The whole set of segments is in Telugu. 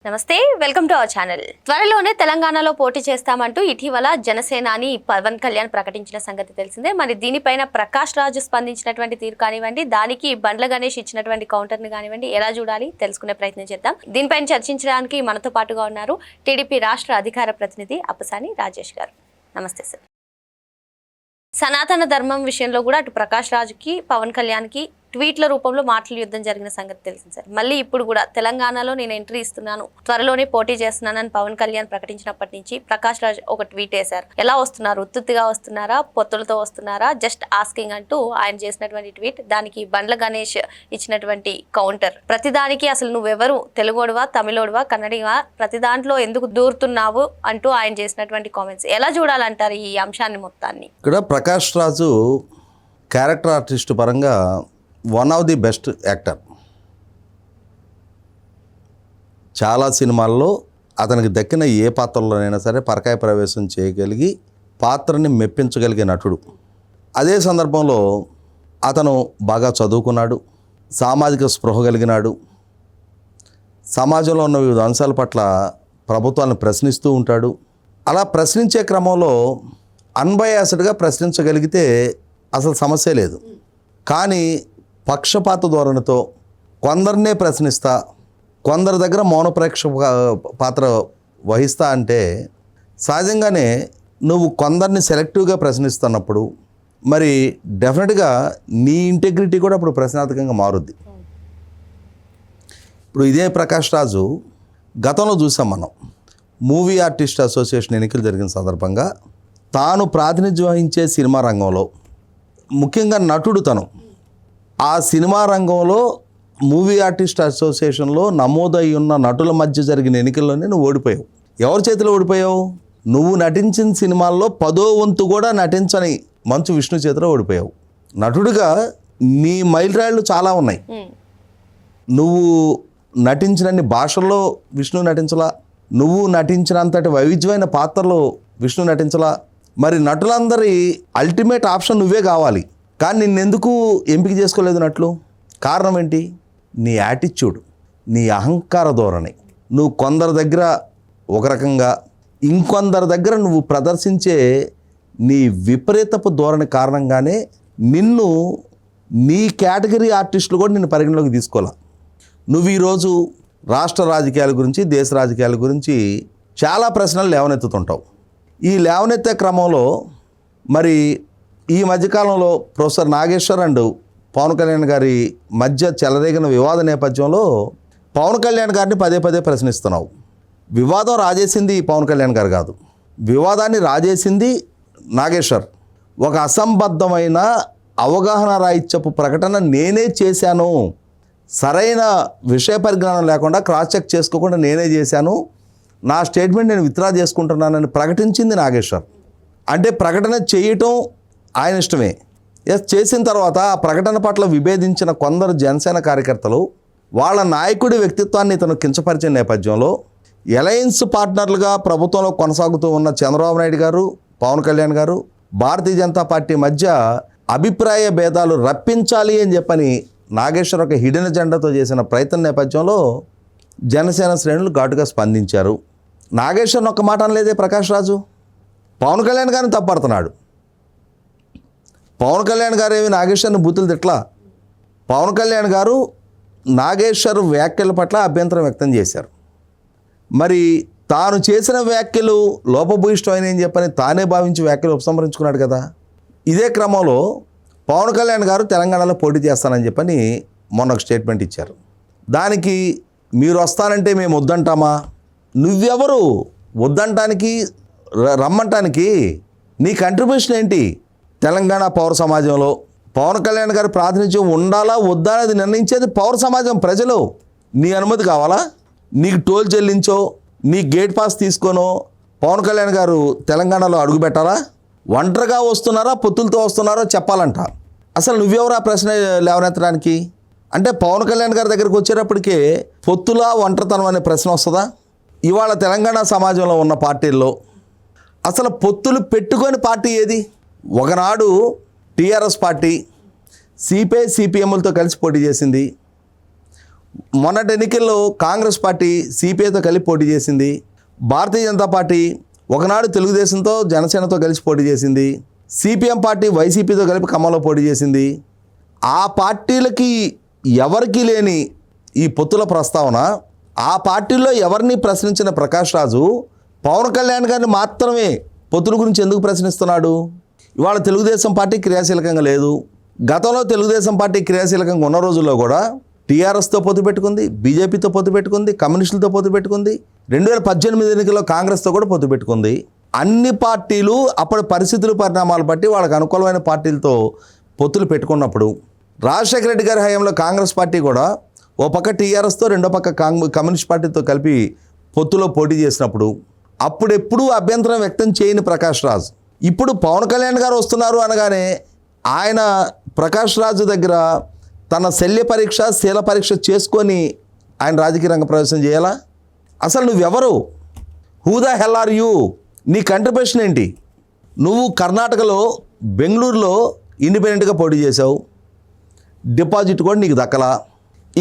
నమస్తే వెల్కమ్ టు అవర్ ఛానల్. త్వరలోనే తెలంగాణలో పోటీ చేస్తామంటూ ఇటీవల జనసేనాని పవన్ కళ్యాణ్ ప్రకటించిన సంగతి తెలిసిందే. మరి దీనిపైన ప్రకాష్ రాజు స్పందించినటువంటి తీరు కానివ్వండి, దానికి బండ్ల గణేష్ ఇచ్చినటువంటి కౌంటర్ ని కానివ్వండి, ఎలా చూడాలి తెలుసుకునే ప్రయత్నం చేద్దాం. దీనిపైన చర్చించడానికి మనతో పాటుగా ఉన్నారు టీడీపీ రాష్ట్ర అధికార ప్రతినిధి అప్పసాని రాజేష్ గారు. నమస్తే సార్. సనాతన ధర్మం విషయంలో కూడా అటు ప్రకాష్ రాజుకి పవన్ కళ్యాణ్కి ట్వీట్ల రూపంలో మాటల యుద్ధం జరిగిన సంగతి తెలిసింది సార్. మళ్ళీ ఇప్పుడు కూడా తెలంగాణలో నేను ఎంట్రీ ఇస్తున్నాను, త్వరలోనే పోటీ చేస్తున్నానని పవన్ కళ్యాణ్ ప్రకటించినప్పటి నుంచి ప్రకాష్ రాజ్ ఒక ట్వీట్ వేశారు. ఎలా వస్తున్నారు, ఉత్తుత్తిగా వస్తున్నారా, పొత్తులతో వస్తున్నారా, జస్ట్ ఆస్కింగ్ అంటూ ఆయన చేసినటువంటి ట్వీట్. దానికి బండ్ల గణేష్ ఇచ్చినటువంటి కౌంటర్, ప్రతిదానికి అసలు నువ్వెవరు, తెలుగోడువా, తమిళోడువా, కన్నడివా, ప్రతి దాంట్లో ఎందుకు దూరుతున్నావు అంటూ ఆయన చేసినటువంటి కామెంట్స్ ఎలా చూడాలంటారు ఈ అంశాన్ని మొత్తాన్ని? ఇక్కడ ప్రకాష్ రాజు క్యారెక్టర్ ఆర్టిస్ట్ పరంగా one of the best actor. చాలా సినిమాల్లో అతనికి దక్కిన ఏ పాత్రలోనైనా సరే పరకాయ ప్రవేశం చేయగలిగి పాత్రని మెప్పించగలిగే నటుడు. అదే సందర్భంలో అతను బాగా చదువుకున్నాడు, సామాజిక స్పృహ కలిగినాడు, సమాజంలో ఉన్న వివిధ అంశాల పట్ల ప్రభుత్వాన్ని ప్రశ్నిస్తూ ఉంటాడు. అలా ప్రశ్నించే క్రమంలో అన్బయాస్డ్గా ప్రశ్నించగలిగితే అసలు సమస్య లేదు. కానీ పక్షపాత ధోరణితో కొందరినే ప్రశ్నిస్తా, కొందరి దగ్గర మౌన ప్రేక్షక పాత్ర వహిస్తా అంటే సహజంగానే నువ్వు కొందరిని సెలెక్టివ్గా ప్రశ్నిస్తున్నప్పుడు మరి డెఫినెట్గా నీ ఇంటెగ్రిటీ కూడా అప్పుడు ప్రశ్నార్థకంగా మారుద్ది. ఇప్పుడు ఇదే ప్రకాష్ రాజు గతంలో చూసాం మనం, మూవీ ఆర్టిస్ట్ అసోసియేషన్ ఎన్నికలు జరిగిన సందర్భంగా తాను ప్రాతినిధ్యం వహించే సినిమా రంగంలో, ముఖ్యంగా నటుడు తను, ఆ సినిమా రంగంలో మూవీ ఆర్టిస్ట్ అసోసియేషన్లో నమోదై ఉన్న నటుల మధ్య జరిగిన ఎన్నికల్లోనే నువ్వు ఓడిపోయావు. ఎవరి చేతిలో ఓడిపోయావు? నువ్వు నటించిన సినిమాల్లో 10వ వంతు కూడా నటించని మంచు విష్ణు చేతిలో ఓడిపోయావు. నటుడిగా నీ మైలురాళ్ళు చాలా ఉన్నాయి. నువ్వు నటించినన్ని భాషల్లో విష్ణు నటించలా, నువ్వు నటించినంతటి వైవిధ్యమైన పాత్రలో విష్ణు నటించలా. మరి నటులందరి అల్టిమేట్ ఆప్షన్ నువ్వే కావాలి, కానీ నిన్నెందుకు ఎంపిక చేసుకోలేదు నట్లు? కారణం ఏంటి? నీ యాటిట్యూడ్, నీ అహంకార ధోరణి. నువ్వు కొందరి దగ్గర ఒక రకంగా, ఇంకొందరి దగ్గర నువ్వు ప్రదర్శించే నీ విపరీతపు ధోరణి కారణంగానే నిన్ను, నీ కేటగిరీ ఆర్టిస్టులు కూడా నిన్ను పరిగణలోకి తీసుకోవాలి. నువ్వు ఈరోజు రాష్ట్ర రాజకీయాల గురించి, దేశ రాజకీయాల గురించి చాలా ప్రశ్నలు లేవనెత్తుతుంటావు. ఈ లేవనెత్తే క్రమంలో మరి ఈ మధ్యకాలంలో ప్రొఫెసర్ నాగేశ్వర్ అండ్ పవన్ కళ్యాణ్ గారి మధ్య చెలరేగిన వివాద నేపథ్యంలో పవన్ కళ్యాణ్ గారిని పదే పదే ప్రశ్నిస్తున్నావు. వివాదం రాజేసింది పవన్ కళ్యాణ్ గారు కాదు, వివాదాన్ని రాజేసింది నాగేశ్వర్. ఒక అసంబద్ధమైన అవగాహన రాహిత్యపు ప్రకటన నేనే చేశాను, సరైన విషయ పరిజ్ఞానం లేకుండా క్రాస్ చెక్ చేసుకోకుండా నేనే చేశాను, నా స్టేట్మెంట్ నేను విత్డ్రా చేసుకుంటున్నానని ప్రకటించింది నాగేశ్వర్. అంటే ప్రకటన చేయటం ఆయన ఇష్టమే. చేసిన తర్వాత ఆ ప్రకటన పట్ల విభేదించిన కొందరు జనసేన కార్యకర్తలు వాళ్ళ నాయకుడి వ్యక్తిత్వాన్ని ఇతను కించపరిచిన నేపథ్యంలో అలయన్స్ పార్ట్నర్లుగా ప్రభుత్వంలో కొనసాగుతూ ఉన్న చంద్రబాబు నాయుడు గారు, పవన్ కళ్యాణ్ గారు, భారతీయ జనతా పార్టీ మధ్య అభిప్రాయ భేదాలు రప్పించాలి అని చెప్పని నాగేశ్వర్ ఒక హిడెన్ ఎజెండాతో చేసిన ప్రయత్నం నేపథ్యంలో జనసేన శ్రేణులు ఘాటుగా స్పందించారు. నాగేశ్వర్ని ఒక్క మాట అనలేదే ప్రకాష్ రాజు. పవన్ కళ్యాణ్ గారిని తప్పడుతున్నాడు. పవన్ కళ్యాణ్ గారు ఏమి నాగేశ్వర్ని బూతులు తిట్లా. పవన్ కళ్యాణ్ గారు నాగేశ్వర్ వ్యాఖ్యల పట్ల అభ్యంతరం వ్యక్తం చేశారు. మరి తాను చేసిన వ్యాఖ్యలు లోపభూయిష్టమైనని చెప్పని తానే భావించి వ్యాఖ్యలు ఉపసంహరించుకున్నాడు కదా. ఇదే క్రమంలో పవన్ కళ్యాణ్ గారు తెలంగాణలో పోటీ చేస్తానని చెప్పని మొన్న ఒక స్టేట్మెంట్ ఇచ్చారు. దానికి మీరు వస్తానంటే మేము వద్దంటామా? నువ్వెవరు వద్దంటానికి, రమ్మంటానికి? నీ కంట్రిబ్యూషన్ ఏంటి? తెలంగాణ పౌర సమాజంలో పవన్ కళ్యాణ్ గారి ప్రాతినిధ్యం ఉండాలా వద్దా అనేది నిర్ణయించేది పౌర సమాజం, ప్రజలు. నీ అనుమతి కావాలా? నీకు టోల్ చెల్లించో, నీ గేట్ పాస్ తీసుకోనో పవన్ కళ్యాణ్ గారు తెలంగాణలో అడుగు పెట్టాలా? ఒంటరిగా వస్తున్నారా, పొత్తులతో వస్తున్నారో చెప్పాలంట. అసలు నువ్వెవరు ఆ ప్రశ్న లేవనెత్తడానికి? అంటే పవన్ కళ్యాణ్ గారి దగ్గరికి వచ్చేటప్పటికే పొత్తులా ఒంటరితనం అనే ప్రశ్న వస్తుందా? ఇవాళ తెలంగాణ సమాజంలో ఉన్న పార్టీల్లో అసలు పొత్తులు పెట్టుకొని పార్టీ ఏది? ఒకనాడు టీఆర్ఎస్ పార్టీ సిపిఐ సిపిఎంలతో కలిసి పోటీ చేసింది. మొన్నటి ఎన్నికల్లో కాంగ్రెస్ పార్టీ సిపిఐతో కలిపి పోటీ చేసింది. భారతీయ జనతా పార్టీ ఒకనాడు తెలుగుదేశంతో జనసేనతో కలిసి పోటీ చేసింది. సిపిఎం పార్టీ వైసీపీతో కలిపి ఖమ్మంలో పోటీ చేసింది. ఆ పార్టీలకి ఎవరికి లేని ఈ పొత్తుల ప్రస్తావన, ఆ పార్టీల్లో ఎవరిని ప్రశ్నించిన ప్రకాష్ రాజు పవన్ కళ్యాణ్ గారిని మాత్రమే పొత్తుల గురించి ఎందుకు ప్రశ్నిస్తున్నాడు? ఇవాళ తెలుగుదేశం పార్టీ క్రియాశీలకంగా లేదు. గతంలో తెలుగుదేశం పార్టీ క్రియాశీలకంగా ఉన్న రోజుల్లో కూడా టీఆర్ఎస్తో పొత్తు పెట్టుకుంది, బీజేపీతో పొత్తు పెట్టుకుంది, కమ్యూనిస్టులతో పొత్తు పెట్టుకుంది, 2018 ఎన్నికల్లో కాంగ్రెస్తో కూడా పొత్తు పెట్టుకుంది. అన్ని పార్టీలు అప్పటి పరిస్థితులు పరిణామాలు బట్టి వాళ్ళకి అనుకూలమైన పార్టీలతో పొత్తులు పెట్టుకున్నప్పుడు, రాజశేఖర రెడ్డి గారి హయాంలో కాంగ్రెస్ పార్టీ కూడా ఓ పక్క టీఆర్ఎస్తో రెండో పక్క కమ్యూనిస్ట్ పార్టీతో కలిపి పొత్తులో పోటీ చేసినప్పుడు అప్పుడెప్పుడూ అభ్యంతరం వ్యక్తం చేయని ప్రకాష్ రాజ్ ఇప్పుడు పవన్ కళ్యాణ్ గారు వస్తున్నారు అనగానే ఆయన ప్రకాష్ రాజు దగ్గర తన శల్య పరీక్ష, శీల పరీక్ష చేసుకొని ఆయన రాజకీయ రంగ ప్రవేశం చేయాలా? అసలు నువ్వెవరు? Who the hell are you? నీ కంట్రిబ్యూషన్ ఏంటి? నువ్వు కర్ణాటకలో బెంగళూరులో ఇండిపెండెంట్గా పోటీ చేసావు, డిపాజిట్ కూడా నీకు దక్కలా.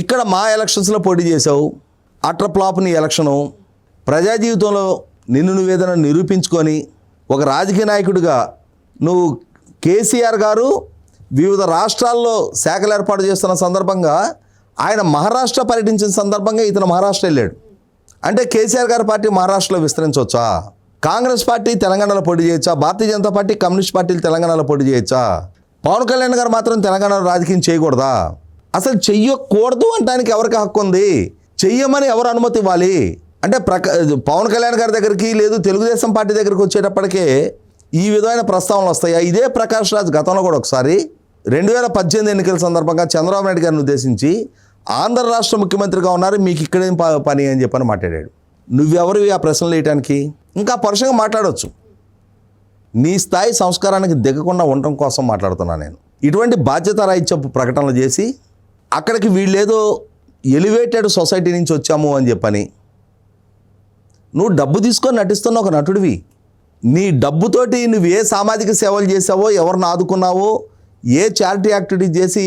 ఇక్కడ మా ఎలక్షన్స్లో పోటీ చేసావు, అట్ర ఫ్లాప్ నీ ఎలక్షను. ప్రజా జీవితంలో నిన్ను నువ్వేదైనా నిరూపించుకొని ఒక రాజకీయ నాయకుడిగా నువ్వు కేసీఆర్ గారు వివిధ రాష్ట్రాల్లో శాఖలు ఏర్పాటు చేస్తున్న సందర్భంగా ఆయన మహారాష్ట్ర పర్యటించిన సందర్భంగా ఇతను మహారాష్ట్ర వెళ్ళాడు. అంటే కేసీఆర్ గారి పార్టీ మహారాష్ట్రలో విస్తరించవచ్చా? కాంగ్రెస్ పార్టీ తెలంగాణలో పోటీ చేయొచ్చా? భారతీయ జనతా పార్టీ, కమ్యూనిస్ట్ పార్టీలు తెలంగాణలో పోటీ చేయొచ్చా? పవన్ కళ్యాణ్ గారు మాత్రం తెలంగాణలో రాజకీయం చేయకూడదా? అసలు చెయ్యకూడదు అనడానికి ఎవరికి హక్కు ఉంది? చెయ్యమని ఎవరు అనుమతి ఇవ్వాలి? అంటే పవన్ కళ్యాణ్ గారి దగ్గరికి లేదు తెలుగుదేశం పార్టీ దగ్గరికి వచ్చేటప్పటికే ఈ విధమైన ప్రస్తావనలు వస్తాయా? ఇదే ప్రకాష్ రాజ్ గతంలో కూడా ఒకసారి 2018 ఎన్నికల సందర్భంగా చంద్రబాబు నాయుడు గారిని ఉద్దేశించి ఆంధ్ర రాష్ట్ర ముఖ్యమంత్రిగా ఉన్నారు, మీకు ఇక్కడేం పని అని చెప్పని మాట్లాడాడు. నువ్వెవరివి ఆ ప్రశ్నలు వేయడానికి? ఇంకా పరుషంగా మాట్లాడవచ్చు. నీ స్థాయి సంస్కారానికి దిగకుండా ఉండటం కోసం మాట్లాడుతున్నాను నేను. ఇటువంటి బాధ్యత రాహిత్యపు ప్రకటనలు చేసి అక్కడికి వీళ్ళేదో ఎలివేటెడ్ సొసైటీ నుంచి వచ్చాము అని చెప్పని నువ్వు డబ్బు తీసుకొని నటిస్తున్న ఒక నటుడివి. నీ డబ్బుతోటి నువ్వు ఏ సామాజిక సేవలు చేసావో, ఎవరిని ఆదుకున్నావో, ఏ చారిటీ యాక్టివిటీ చేసి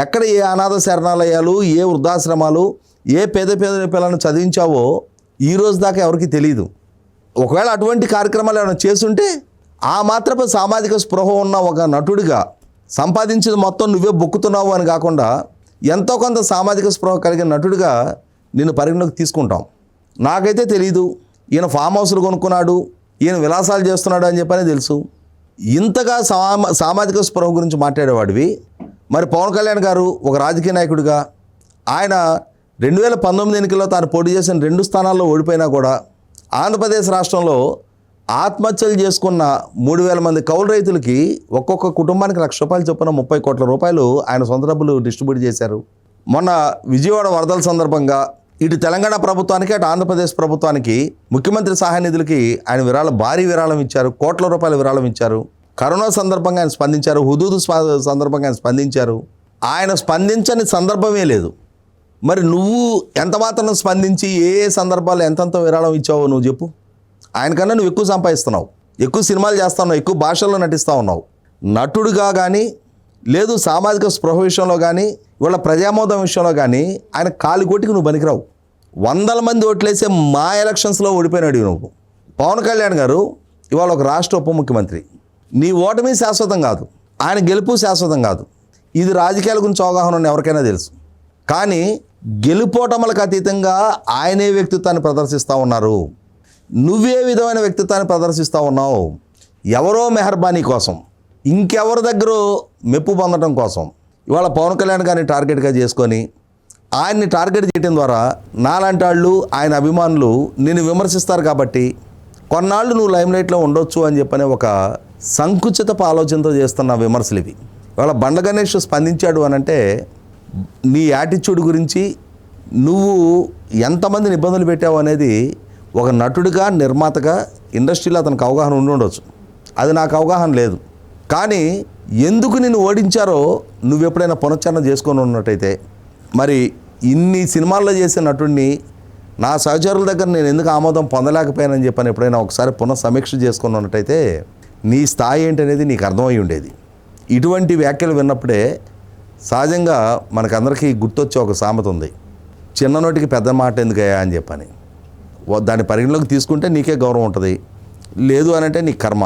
ఎక్కడ ఏ అనాథ శరణాలయాలు, ఏ వృద్ధాశ్రమాలు, ఏ పేద పిల్లలను చదివించావో ఈ రోజు దాకా ఎవరికి తెలియదు. ఒకవేళ అటువంటి కార్యక్రమాలు ఏమైనా చేస్తుంటే ఆ మాత్రపు సామాజిక స్పృహ ఉన్న ఒక నటుడిగా సంపాదించింది మొత్తం నువ్వే బొక్కుతున్నావు అని కాకుండా ఎంతో కొంత సామాజిక స్పృహ కలిగిన నటుడిగా నిన్ను పరిగణలోకి తీసుకుంటాం. నాకైతే తెలీదు ఈయన ఫామ్ హౌస్లు కొనుక్కున్నాడు, ఈయన విలాసాలు చేస్తున్నాడు అని చెప్పని తెలుసు. ఇంతగా సామాజిక స్పృహ గురించి మాట్లాడేవాడివి మరి పవన్ కళ్యాణ్ గారు ఒక రాజకీయ నాయకుడిగా ఆయన 2019 ఎన్నికల్లో తాను పోటీ చేసిన 2 స్థానాల్లో ఓడిపోయినా కూడా ఆంధ్రప్రదేశ్ రాష్ట్రంలో ఆత్మహత్యలు చేసుకున్న 3,000 మంది కౌలు రైతులకి ఒక్కొక్క కుటుంబానికి ₹1,00,000 చొప్పున 30 కోట్ల రూపాయలు ఆయన సొంత డబ్బులు డిస్ట్రిబ్యూట్ చేశారు. మొన్న విజయవాడ వరదల సందర్భంగా ఇటు తెలంగాణ ప్రభుత్వానికి అటు ఆంధ్రప్రదేశ్ ప్రభుత్వానికి ముఖ్యమంత్రి సహాయ నిధులకి ఆయన భారీ విరాళం ఇచ్చారు, కోట్ల రూపాయల విరాళం ఇచ్చారు. కరోనా సందర్భంగా ఆయన స్పందించారు, హుదూదు సందర్భంగా ఆయన స్పందించారు. ఆయన స్పందించని సందర్భమే లేదు. మరి నువ్వు ఎంత మాత్రం స్పందించి ఏ సందర్భాల్లో ఎంతంత విరాళం ఇచ్చావో నువ్వు చెప్పు. ఆయనకన్నా నువ్వు ఎక్కువ సంపాదిస్తున్నావు, ఎక్కువ సినిమాలు చేస్తా ఉన్నావు, ఎక్కువ భాషల్లో నటిస్తూ ఉన్నావు. నటుడుగా కానీ లేదు సామాజిక స్పృహ విషయంలో కానీ ఇవాళ ప్రజామోదం విషయంలో కానీ ఆయన కాలికోటికి నువ్వు పనికిరావు. 100 మంది ఓట్లేసే మా ఎలక్షన్స్లో ఓడిపోయినాడు నువ్వు. పవన్ కళ్యాణ్ గారు ఇవాళ ఒక రాష్ట్ర ఉప ముఖ్యమంత్రి. నీ ఓటమి శాశ్వతం కాదు, ఆయన గెలుపు శాశ్వతం కాదు. ఇది రాజకీయాల గురించి అవగాహన ఉన్న ఎవరికైనా తెలుసు. కానీ గెలుపోటములకు అతీతంగా ఆయనే వ్యక్తిత్వాన్ని ప్రదర్శిస్తూ ఉన్నారు. నువ్వే విధమైన వ్యక్తిత్వాన్ని ప్రదర్శిస్తూ ఉన్నావు. ఎవరో మెహర్బానీ కోసం, ఇంకెవరి దగ్గర మెప్పు పొందడం కోసం ఇవాళ పవన్ కళ్యాణ్ గారిని టార్గెట్గా చేసుకొని ఆయన్ని టార్గెట్ చేయడం ద్వారా నాలాంటి వాళ్ళు ఆయన అభిమానులు నిన్ను విమర్శిస్తారు కాబట్టి కొన్నాళ్ళు నువ్వు లైమ్లైట్లో ఉండొచ్చు అని చెప్పనే ఒక సంకుచితపు ఆలోచనతో చేస్తున్న విమర్శలు ఇవి. ఇవాళ బండ్ల గణేష్ స్పందించాడు అనంటే నీ యాటిట్యూడ్ గురించి నువ్వు ఎంతమందిని ఇబ్బందులు పెట్టావు అనేది ఒక నటుడిగా, నిర్మాతగా ఇండస్ట్రీలో అతనికి అవగాహన ఉండి ఉండొచ్చు. అది నాకు అవగాహన లేదు. కానీ ఎందుకు నిన్ను ఓడించారో నువ్వు ఎప్పుడైనా పునశ్చరణ చేసుకొని ఉన్నట్టయితే, మరి ఇన్ని సినిమాల్లో చేసే నటుడిని నా సహచరుల దగ్గర నేను ఎందుకు ఆమోదం పొందలేకపోయానని చెప్పని ఎప్పుడైనా ఒకసారి పునఃసమీక్ష చేసుకొని ఉన్నట్టయితే నీ స్థాయి ఏంటనేది నీకు అర్థమై ఉండేది. ఇటువంటి వ్యాఖ్యలు విన్నప్పుడే సహజంగా మనకందరికీ గుర్తొచ్చే ఒక సామెత ఉంది. చిన్న నోటికి పెద్ద మాట ఎందుకయ్యా అని చెప్పని దాన్ని పరిగణలోకి తీసుకుంటే నీకే గౌరవం ఉంటుంది, లేదు అని అంటే నీ కర్మ.